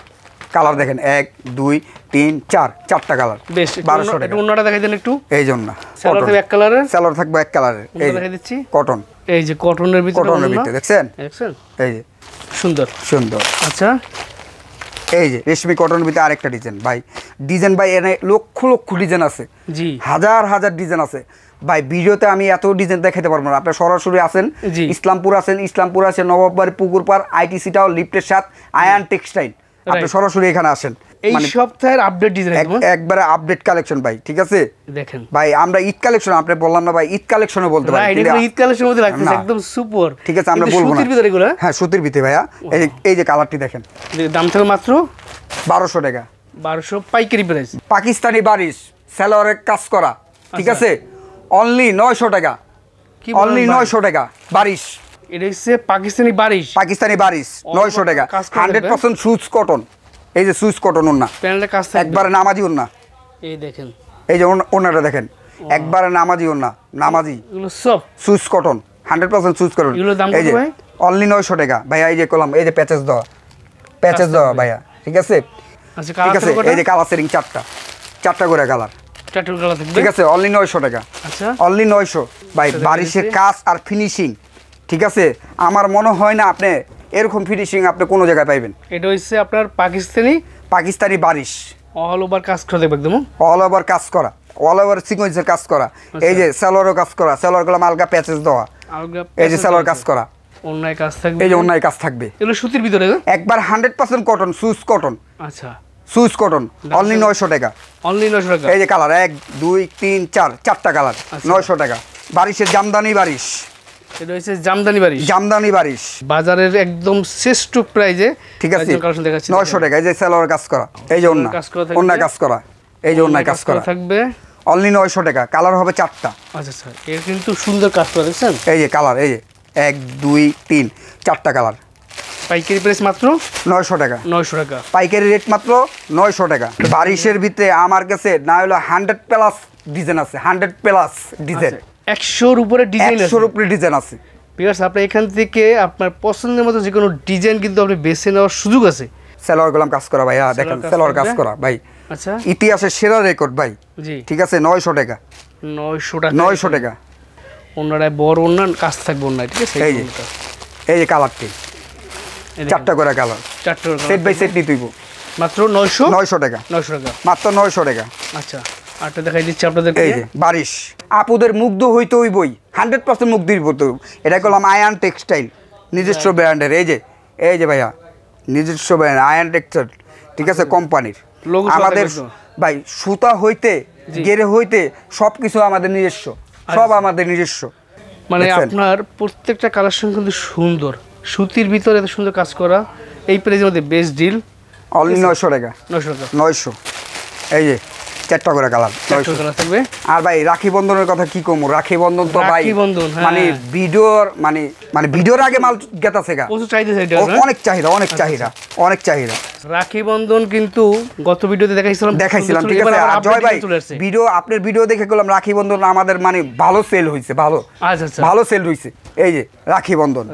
কালার দেখেন, 1 2 3 4 চারটা কালার, বেশ। 1200 টাকা। অন্যটা দেখাই দেন একটু। এই জন্য সালোয়ার থাকবে এক কালারের, সালোয়ার থাকবে এক কালারের। এই দেখাই দিচ্ছি, কটন, এই যে কটনের ভিতরে, কটনের ভিতরে দেখছেন? দেখছেন, এই যে সুন্দর সুন্দর। আচ্ছা, এই যে রেশমি কটনের ভিতরে আরেকটা ডিজাইন ভাই, ডিজাইন ভাই এনে লক্ষ লক্ষ ডিজাইন আছে, জি, হাজার হাজার ডিজাইন আছে ভাই। ভিডিওতে আমি এত ডিজাইন দেখাতে পারবো না। আপনি সরাসরি আসেন, ইসলামপুর আসেন, ইসলামপুর আসেন নবাববাড়ি পুকুর পাড় আইটিসি টাওয়ার লিফটের সাথে আয়ান টেক্সটাইল, আপনি সরাসরি এখানে আসেন। এই সপ্তাহের আপডেট ডিজাইন একবারে আপডেট কালেকশন ভাই, ঠিক আছে? দেখেন ভাই আমরা ঈদ কালেকশন, আপনি বললাম না ভাই ঈদ কালেকশনও বলতে পারি, এটা ঈদ কালেকশনের মধ্যে লাগতেছে একদম সুপার, ঠিক আছে? আমরা বলবো না সুতির ভিতরে এগুলো, হ্যাঁ সুতির ভিতরে ভাইয়া। এই যে কালারটি দেখেন, দাম থাকবে মাত্র 1200 টাকা, 1200 পাইকারি প্রাইস। পাকিস্তানি বারিশ সালোয়ারের কাজ করা, ঠিক আছে? অনলি 900 টাকা, অনলি 900 টাকা বারিশ। এটা হচ্ছে পাকিস্তানি বারিশ, পাকিস্তানি বারিশ 900 টাকা, 100% সুইচ কটন। এই যে সুইচ কটন ওন্না, প্যানেলের কাজ থাকবে একবারে নামাজি ওন্না। এই দেখেন, এই যে ওন্নাটা দেখেন, একবারে নামাজি ওন্না, নামাজি। এগুলো সব সুইচ কটন, 100% সুইচ কটন। এগুলো দাম কত ভাই? অনলি 900 টাকা ভাইয়া। এই যে কলম, এই যে প্যাচেস দেওয়া, প্যাচেস দেওয়া ভাইয়া, ঠিক আছে? আচ্ছা, ঠিক আছে? এই যে কালার সেটিং চারটা করে কালার, চারটা কালার থাকবে, ঠিক আছে? অনলি 900 টাকা, আচ্ছা, অনলি 900 ভাই। বারিশের কাজ আর ফিনিশিং, ঠিক আছে? আমার মনে হয় না আপনি এরকম ফিনিশিং আপনি কোনো জায়গায় পাইবেন। এটা হচ্ছে আপনার পাকিস্তানি বারিশ, অল ওভার কাজ করা দেখবে একদম, অল ওভার কাজ করা, অল ওভার সিকোয়েন্সের কাজ করা। এই যে সালোয়ারও কাজ করা, সালোয়ারগুলো আলগা প্যাচেস দেওয়া, এই যে সালোয়ার কাজ করা, অন্যায় কাজ থাকবে, এই যে অন্যায় কাজ থাকবে। এগুলো সুতির ভিতরে একবার 100% কটন, সুইচ কটন। আচ্ছা, সুইচ কটন, অনলি 900 টাকা, অনলি 900 টাকা। এই যে কালার 1 2 3 4 চারটা কালার, 900 টাকা। বারিশের জামদানি বারিশ, এটা হচ্ছে জামদানি বারিশ, জামদানি বারিশ বাজারের একদম শ্রেষ্ঠ প্রাইজে, ঠিক আছে? কালেকশন দেখাচ্ছি 900 টাকা। এই যে সালোয়ার কাজ করা, এই যে অন্য অন্যায় কাজ করা, এই যে অন্যায় কাজ করা থাকবে, অনলি 900 টাকা। কালার হবে 4টা। আচ্ছা স্যার, এর কিন্তু সুন্দর কাজ করা দেখছেন? এই যে কালার, এই যে 1 2 3 চারটা কালার। পাইকারি প্রাইস মাত্র 900 টাকা, 900 টাকা পাইকারি রেট মাত্র 900 টাকা। বারিশের ভিতরে আমার কাছে না হলো 100 প্লাস ডিজাইন আছে, 100 প্লাস ডিজাইন, 100-র উপরে ডিজাইন আছে, 100-র উপরে ডিজাইন আছে। ভিউয়ার্স, আপনি এখান থেকে আপনার পছন্দের মতো যে কোনো ডিজাইন কিন্তু আপনি বেছে নেওয়ার সুযোগ আছে। সালোয়ার গোলাম কাজ করা ভাইয়া, দেখেন সালোয়ার কাজ করা ভাই, আচ্ছা, ইতিহাসের সেরা রেকর্ড ভাই, জি, ঠিক আছে? 900 টাকা, 900 টাকা, 900 টাকা। ওনারায় বড় ওনার কাজ থাকবে ওনার, ঠিক আছে? এই যে কালারটি, চারটা করে কালার, চারটা সেট বাই সেট নিতে হইব, মাত্র 900 টাকা, 900 টাকা, মাত্র 900 টাকা। আচ্ছা, আরটা দেখাই দিচ্ছি আপনাদেরকে। এই যে বারিশ, আপুদের মুগ্ধ হইতে হইবই, 100% মুগ্ধ হইতে হইব। এটা করলাম আয়ান টেক্সটাইল, নিজস্ব ব্র্যান্ডের। এই যে ভাইয়া, নিজস্ব ব্র্যান্ড আয়ান টেক্সটাইল, ঠিক আছে? কোম্পানির আমাদের ভাই, সুতা হইতে গেরে হইতে সবকিছু আমাদের নিজস্ব, সব আমাদের নিজস্ব। মানে আপনার প্রত্যেকটা কালেকশন কিন্তু সুন্দর, সুতির ভিতরে এত সুন্দর কাজ করা, এই প্রাইজের মধ্যে বেস্ট ডিল, অনলি 900 টাকা, 900 টাকা, 900। এই যে চারটা করে কালার, 900 কালার থাকবে। আর ভাই রাখি বন্ধনের কথা কি কমু, রাখি বন্ধন তো ভাই মানে ভিডিওর আগে মাল গেতাছে গা, প্রচুর চাহিদা, অনেক চাহিদা, অনেক চাহিদা, অনেক চাহিদা। রাখি বন্ধন কিন্তু গত ভিডিওতে দেখাইছিলাম, ঠিক আছে? আর জয় ভাই ভিডিও, আপনার ভিডিও দেখে করলাম রাখি বন্ধন আমাদের মানে ভালো সেল হইছে, ভালো, আচ্ছা, ভালো সেল হইছে। এই যে রাখি বন্ধন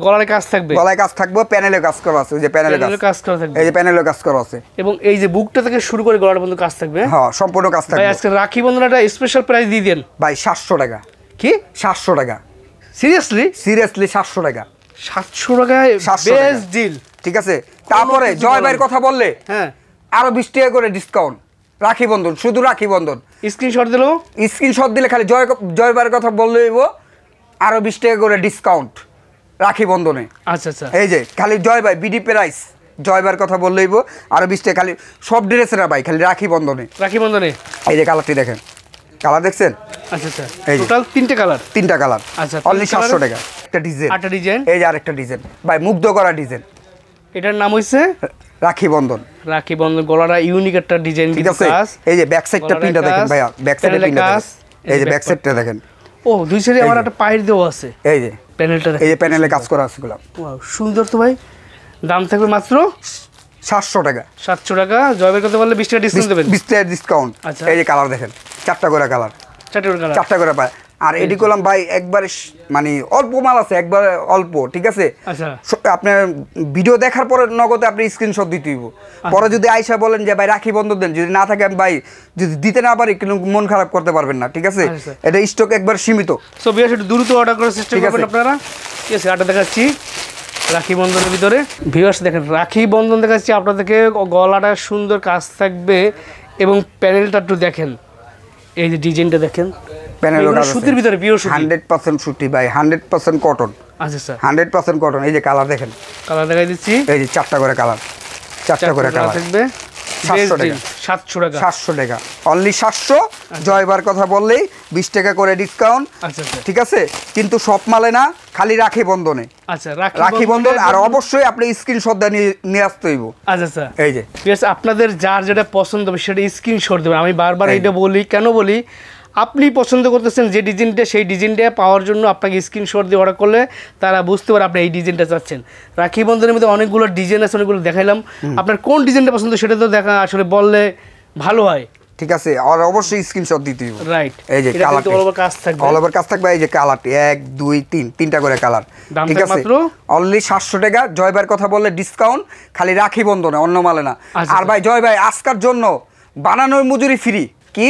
গলায় কাজ থাকবে, গলায় কাজ থাকবে, প্যানেলে কাজ করা আছে, ওই যে প্যানেলে কাজ করা থাকবে, এই যে প্যানেলে কাজ করা আছে, এবং এই যে বুকটা থেকে শুরু করে গলার পর্যন্ত কাজ থাকবে, হ্যাঁ সম্পূর্ণ কাজ থাকবে। ভাই আজকে রাখি বন্ধন একটা স্পেশাল প্রাইস দিয়ে দেন ভাই, 700 টাকা। কি 700 টাকা? সিরিয়াসলি 700 টাকা, 700 টাকায় বেস্ট ডিল, ঠিক আছে? তারপরে জয় ভাইয়ের কথা বললে হ্যাঁ আরো 20 টাকা করে ডিসকাউন্ট। রাখি বন্ধন, শুধু রাখি বন্ধন, স্ক্রিনশট দিলে খালি জয় ভাইয়ের কথা বললে আরো 20 টাকা করে ডিসকাউন্ট রাখি বন্ধনে। আচ্ছা, এই যে খালি জয় ভাই বিডি প্রাইস, জয় ভাইয়ের কথা বললেই আরো 20 টাকা, খালি সব ড্রেসের ভাই, খালি রাখি বন্ধনে। এই যে কালারটি দেখেন, কালার দেখছেন? আচ্ছা, টোটাল 3টে কালার, 3টা কালার, আচ্ছা, অনলি 700 টাকা। আরেকটা ডিজাইন। আরেকটা ডিজাইন, এই যে আরেকটা ডিজাইন ভাই, মুগ্ধ করা ডিজাইন। এটার নাম হইছে রাখি বন্ধন। রাখি বন্ধন, গলাটা ইউনিক একটা ডিজাইন, ঠিক আছে। এই যে ব্যাক সাইডটা প্রিন্টটা দেখেন ভাইয়া, ব্যাক সাইডের প্রিন্টটা দেখেন, এই যে ব্যাক সাইডটা দেখেন। ও দুই সাইডে আমার একটা পায়ের দেওয়া আছে। এই যে প্যানেলটা এই যে প্যানেলে কাজ করা আছে গুলো। ওয়াও সুন্দর তো ভাই। দাম থাকবে মাত্র 700 টাকা। 700 টাকা। জয়বের কথা বললে 20 টাকা ডিসকাউন্ট দেবেন। 20 টাকা ডিসকাউন্ট। আচ্ছা। এই যে কালার দেখেন, 4টা করে কালার, 4টা করে কালার, 4টা করে পায়। আর এডি কলাম ভাই একবারে মানে অল্প মাল আছে, একবারে অল্প, ঠিক আছে। আচ্ছা। আপনার ভিডিও দেখার পরে নগদে আপনি স্ক্রিনশট দিতে হইব। পরে যদি আইসা বলেন যে ভাই রাখি বন্ধ দেন, যদি না থাকে আমি ভাই যদি দিতে না পারি কিন্তু মন খারাপ করতে পারবেন না, ঠিক আছে। আচ্ছা। এটা স্টক একবার সীমিত। সো বিয়ার একটু দ্রুত অর্ডার করার চেষ্টা ঠিক আছে। করবেন আপনারা। ঠিক আছে, আটা দেখাচ্ছি রাখি বন্ধনের ভিতরে। ভিউয়ার্স দেখেন, রাখি বন্ধন দেখাচ্ছি আপনাদেরকে। গলাটা সুন্দর কাজ থাকবে এবং প্যানেলটা একটু দেখেন, এই যে ডিজাইনটা দেখেন, প্যানেলও কাজ আছে। সুতির ভিতরে পিওর সুতি, 100% সুতি ভাই, 100% কটন। আচ্ছা স্যার, 100% কটন। এই যে কালার দেখেন, কালার দেখাই দিচ্ছি। এই যে 4টা করে কালার, 4টা করে কালার থাকবে। 700 টাকা। 700 টাকা, 700 টাকা অনলি 700। জয়বার কথা বললেই 20 টাকা করে ডিসকাউন্ট। আচ্ছা আচ্ছা ঠিক আছে, কিন্তু সব মালে না, খালি রাখি বন্ধনে। আচ্ছা, রাখি বন্ধন। আর অবশ্যই আপনি স্ক্রিনশট নিয়ে আসতে হইব। আচ্ছা আচ্ছা, এই যে বেশ আপনাদের যার যেটা পছন্দ হবে সেটা স্ক্রিনশট দেবেন। আমি বারবার এটা বলি, কেন বলি, আপনি পছন্দ করতেছেন যে ডিজাইনটা, সেই ডিজাইনটা পাওয়ার জন্য আপনাকে স্ক্রিনশট দিয়ে অর্ডার করলে তারা বুঝতে পারে আপনি এই ডিজাইনটা চাচ্ছেন। রাখি বন্ধনের মধ্যে অনেকগুলো ডিজাইন আছে, অনেকগুলো দেখাইলাম। আপনার কোন ডিজাইনটা পছন্দ সেটা তো দেখা আসলে বললে ভালো হয়। ঠিক আছে, আর অবশ্যই স্ক্রিনশট দিতে হইব। রাইট, এই যে কালার, অল ওভার কাজ থাকবে, অল ওভার কাজ থাকবে। এই যে কালার 1 2 3 তিনটা করে কালার। ঠিক আছে, মাত্র অনলি 700 টাকা। জয়বার কথা বললে ডিসকাউন্ট, খালি রাখি বন্ধনে, অন্য মালে না। আর ভাই জয় ভাই আজকের জন্য বানানোর মজুরি ফ্রি। কি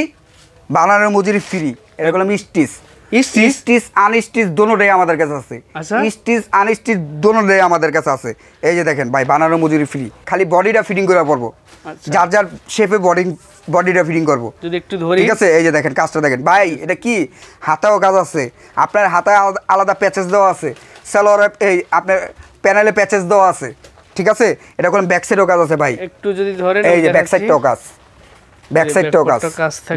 বানানোর মজুরি ফ্রি? এটা বললাম স্টিচ, স্টিচ আনস্টিচ দোনোটাই আমাদের কাছে আছে। স্টিচ আনস্টিচ দোনোটাই আমাদের কাছে আছে। এই যে দেখেন ভাই, বানানোর মজুরি ফ্রি, খালি বডিটা ফিটিং করে পড়বো, যার যার শেপে বডিটা ফিটিং করবো। যদি একটু ধরি, ঠিক আছে। এই যে দেখেন কাজটা দেখেন ভাই, এটা কি হাতাও কাজ আছে, আপনার হাতায় আলাদা প্যাচেস দেওয়া আছে, সালোয়ারে এই আপনার প্যানেলে প্যাচেস দেওয়া আছে। ঠিক আছে, এটা কোনো ব্যাক সাইডও কাজ আছে ভাই, একটু যদি ধরেন, এই যে ব্যাক সাইডটাও কাজ, ব্যাক সাইডটাও কাজ,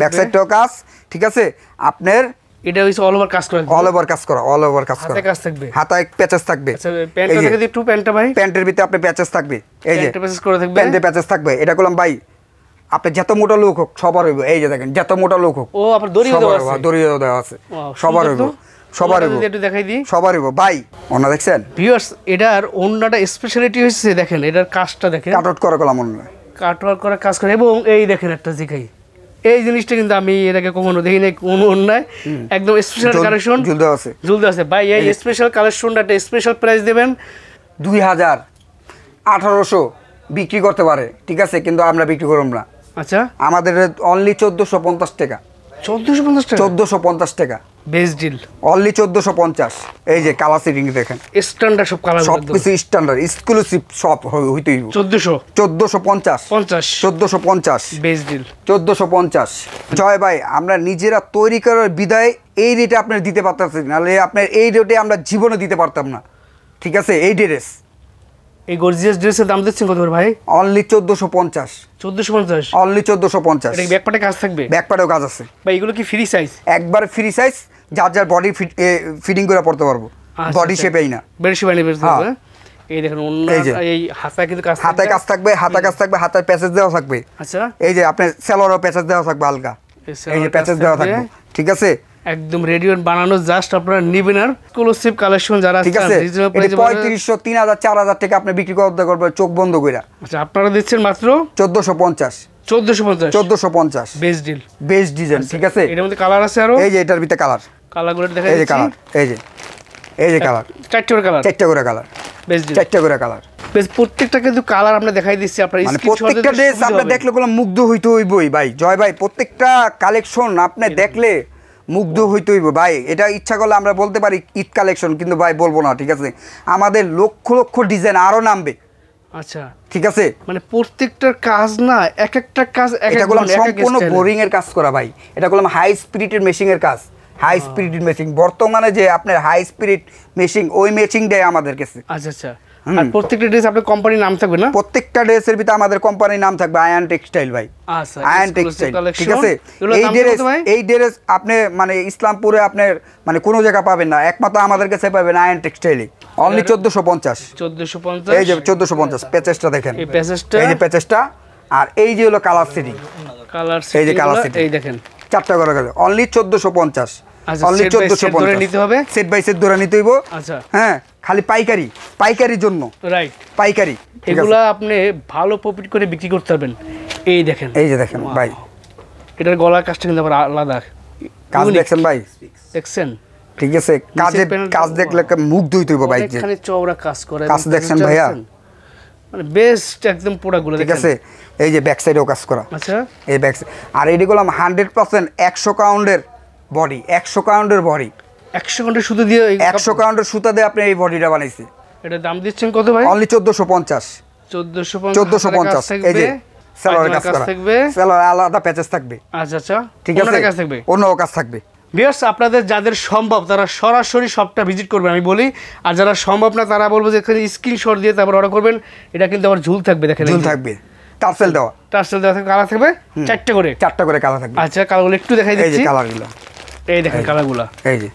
ব্যাক সাইডটাও কাজ। ঠিক আছে, আপনার এটা হইছে অল ওভার কাজ করা, অল ওভার কাজ করা, অল ওভার কাজ করা, হাতে কাজ থাকবে, হাতায় প্যাচেস থাকবে। আচ্ছা, প্যান্টটা দেখে দিই একটু, প্যান্টটা ভাই, প্যান্টের ভিতরে আপনি প্যাচেস থাকবে, এই যে প্যান্টে প্যাচেস করে থাকবে, প্যান্টে প্যাচেস থাকবে। এটা করলাম ভাই, আপনি যত মোটা লোক হোক সবার হইব। এই যে দেখেন, যত মোটা লোক হোক, ও আপনার দড়িও দেওয়া আছে, দড়িও দেওয়া আছে, সবার হইব, সবার হইব। একটু দেখাই দিই, সবার হইব ভাই। ওনা দেখছেন ভিউয়ার্স, এটার ওন্নাটা স্পেশালিটি হচ্ছে দেখেন, এটার কাজটা দেখেন, কাট আউট করা কলাম ওনা, কাট ওয়ার্ক করা কাজ করে। এবং এই দেখেন একটা দেখাই, এই জিনিসটা কিন্তু আমি এটাকে কখনো দেখি নাই কোনো অন্যায়, একদম স্পেশাল কালেকশন, ঝুলতে আছে, ঝুলতে আছে ভাই। এই স্পেশাল কালেকশনটা একটা স্পেশাল প্রাইস দেবেন 2000 1800 বিক্রি করতে পারে, ঠিক আছে, কিন্তু আমরা বিক্রি করব না। আচ্ছা, আমাদের অনলি 1450 টাকা, 1450 টাকা, 1450 টাকা বেস্ট ডিল, অনলি 1450। এই যে কালার সেটিং দেখেন, স্ট্যান্ডার্ড সব কালার, সব কিছু স্ট্যান্ডার্ড এক্সক্লুসিভ সব হইতেই 1450, 1450 বেস্ট ডিল, 1450। জয় ভাই, আমরা নিজেরা তৈরি করার বিদায় এই রেটে আপনার দিতে পারতেছি, নাহলে আপনার এই রেটে আমরা জীবনে দিতে পারতাম না। ঠিক আছে, এই ড্রেস, এই গর্জিয়াস ড্রেসের দাম দিচ্ছেন কত করে ভাই? Only 1450, 1450, only 1450। এটা ব্যাকপাটে কাজ থাকবে, ব্যাকপাটেও কাজ আছে ভাই। এগুলো কি ফ্রি সাইজ? একবার ফ্রি সাইজ, যার যার বডি ফিটিং করে পড়তে পারবো, বডি শেপেই না, বেডি শেপে নিবে। এই দেখেন, অন্য এই হাতায় কিন্তু কাজ, হাতায় কাজ থাকবে, হাতায় কাজ থাকবে, হাতায় প্যাচেস দেওয়া থাকবে। আচ্ছা, এই যে আপনার সেলরও প্যাচেস দেওয়া থাকবে হালকা, এই যে প্যাচেস দেওয়া থাকবে। ঠিক আছে, একদম রেডিমেড বানানো, জাস্ট আপনারা নিবেন। আর এক্সক্লুসিভ কালেকশন যারা ঠিক আছে, 3500 3000 4000 টাকা আপনি বিক্রি করতে করবে চোখ বন্ধ কইরা। আচ্ছা, আপনারা দিচ্ছেন মাত্র 1450, 1450 বেস্ট ডিল, বেস্ট ডিজাইন। ঠিক আছে, এর মধ্যে কালার আছে আরো, এই যে এটার ভিতরে কালারগুলো দেখা এই যে যাচ্ছে, কালার, এই যে কালার, 4টা করে কালার, 4টা করে কালার, বেস্ট ডিল, 4টা করে কালার। বেশ, প্রত্যেকটা কিন্তু কালার আমরা দেখাই দিচ্ছি, আপনারা মানে স্ক্রিনশট প্রত্যেকটা ড্রেস আপনি দেখলে কোনো মুগ্ধ হইতে হইবই ভাই। জয় ভাই, প্রত্যেকটা কালেকশন আপনি দেখলে মুগ্ধ হইতে হইব ভাই। এটা ইচ্ছা করলে আমরা বলতে পারি ঈদ কালেকশন, কিন্তু ভাই বলবো না। ঠিক আছে, আমাদের লক্ষ লক্ষ ডিজাইন আরো নামবে। আচ্ছা, ঠিক আছে, মানে প্রত্যেকটার কাজ না, এক একটা কাজ, এটা করলাম সম্পূর্ণ বোরিং এর কাজ করা ভাই। এটা করলাম হাই স্পিরিটের মেশিং এর কাজ, হাই স্পিরিটের মেশিং। বর্তমানে যে আপনার হাই স্পিরিট মেশিং, ওই মেশিংটাই আমাদের কাছে। আচ্ছা আচ্ছা, আর প্রত্যেকটা ড্রেস আপনার কোম্পানির নাম থাকবে না? প্রত্যেকটা ড্রেসের ভিতরে আমাদের কোম্পানির নাম থাকবে আয়ান টেক্সটাইল ভাই। আচ্ছা, আয়ান টেক্সটাইল, ঠিক আছে। এই ড্রেস আপনি মানে ইসলামপুরে আপনার মানে কোনো জায়গা পাবেন না, একমাত্র আমাদের কাছে পাবেন আয়ান টেক্সটাইলে। অনলি 1450। 1450, এই যে 1450 প্যাচেসটা দেখেন, এই প্যাচেসটা, এই যে প্যাচেসটা, আর এই যে হলো কালার সেটিং, কালার এই যে কালার সেটিং, এই দেখেন চারটা করে গেল অনলি 1450। আচ্ছা, অনলি সেট বাই সেট ধরে 1450 নিতে হবে, সেট বাই সেট ধরে নিতে হইব। আচ্ছা, হ্যাঁ, খালি পাইকারির জন্য, রাইট, পাইকারি। এগুলা আপনি ভালো প্রফিট করে বিক্রি করতে পারবেন। এই দেখেন, এই যে দেখেন ভাই, এটার গলার কাজটা কিন্তু আবার আলাদা, কাজ দেখছেন ভাই, দেখছেন, ঠিক আছে। কাজ দেখলে মুগ্ধ হইতে হইব ভাই, যে এখানে চওড়া কাজ করে, কাজ দেখছেন ভাইয়া, মানে বেস্ট একদম প্রোডাক্টগুলো, ঠিক আছে। এই যে ব্যাক সাইডেও কাজ করা, আচ্ছা, এই ব্যাক সাইড। আর এইগুলো 100% 100 কাউন্টের বডি, 100 কাউন্টের বডি, 100 ঘন্টা সুতো দিয়ে 100 কাউন্টের সুতা দিয়ে আপনি এই বডিটা বানাইছি। এটা দাম দিচ্ছেন কত ভাই? অনলি 1450। 1450, এই যে সেলর কাজ করা থাকবে, সেলর আলাদা প্যাচেস থাকবে, আচ্ছা আচ্ছা, ঠিক আছে, কাজ থাকবে, অন্য কাজ থাকবে। ভিউয়ার্স, আপনাদের যাদের সম্ভব তারা সরাসরি শপটা ভিজিট করবেন আমি বলি, আর যারা সম্ভব না তারা বলবো যে এখানে স্ক্রিনশট দিয়ে তারপর অর্ডার করবেন। এটা কিন্তু আবার ঝুল থাকবে, দেখেন ঝুল থাকবে, টার্সেল দেওয়া, টার্সেল দেওয়া থাকবে, কালার থাকবে 4টে করে, 4টা করে কালার থাকবে। আচ্ছা, কালারগুলো একটু দেখাই এই যে দিচ্ছি, কালারগুলো, এই দেখেন কালারগুলো, এই যে